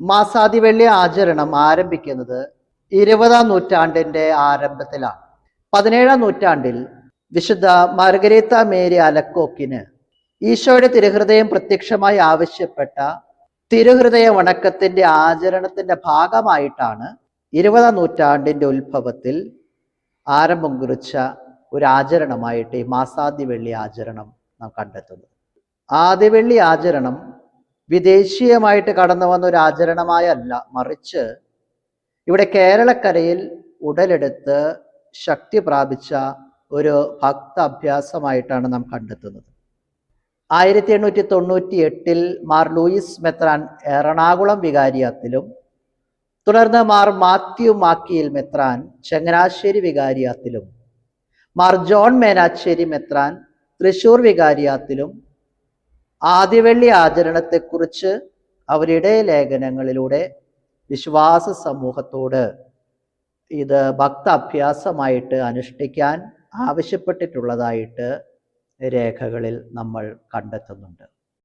മാസാദിവെള്ളി ആചരണം ആരംഭിക്കുന്നത് 20-ാം നൂറ്റാണ്ടിന്റെ ആരംഭത്തിലാണ്. 17-ാം നൂറ്റാണ്ടിൽ വിശുദ്ധ മാർഗരീത്ത മേരി അലക്കോക്കിന് ഈശോയുടെ തിരുഹൃദയം പ്രത്യക്ഷമായി ആവശ്യപ്പെട്ട തിരുഹൃദയ വണക്കത്തിന്റെ ആചരണത്തിന്റെ ഭാഗമായിട്ടാണ് 20-ാം നൂറ്റാണ്ടിന്റെ ഉത്ഭവത്തിൽ ആരംഭം കുറിച്ച ഒരു ആചരണമായിട്ട് ഈ മാസാദിവെള്ളി ആചരണം നാം കണ്ടെത്തുന്നത്. ആദിവെള്ളി ആചരണം വിദേശീയമായിട്ട് കടന്നു വന്ന ഒരു ആചരണമായല്ല, മറിച്ച് ഇവിടെ കേരളക്കരയിൽ ഉടലെടുത്ത് ശക്തി പ്രാപിച്ച ഒരു ഭക്ത അഭ്യാസമായിട്ടാണ് നാം കണ്ടെത്തുന്നത്. 1898 മാർ ലൂയിസ് മെത്രാൻ എറണാകുളം വികാരിയാത്തിലും തുടർന്ന് മാർ മാത്യു മാക്കിയിൽ മെത്രാൻ ചങ്ങനാശ്ശേരി വികാരിയാത്തിലും മാർ ജോൺ മേനാശ്ശേരി മെത്രാൻ തൃശൂർ വികാരിയാത്തിലും ആദിവെള്ളി ആചരണത്തെക്കുറിച്ച് അവരുടെ ലേഖനങ്ങളിലൂടെ വിശ്വാസ സമൂഹത്തോട് ഇത് ഭക്ത അഭ്യാസമായിട്ട് അനുഷ്ഠിക്കാൻ ആവശ്യപ്പെട്ടിട്ടുള്ളതായിട്ട് രേഖകളിൽ നമ്മൾ കണ്ടെത്തുന്നുണ്ട്.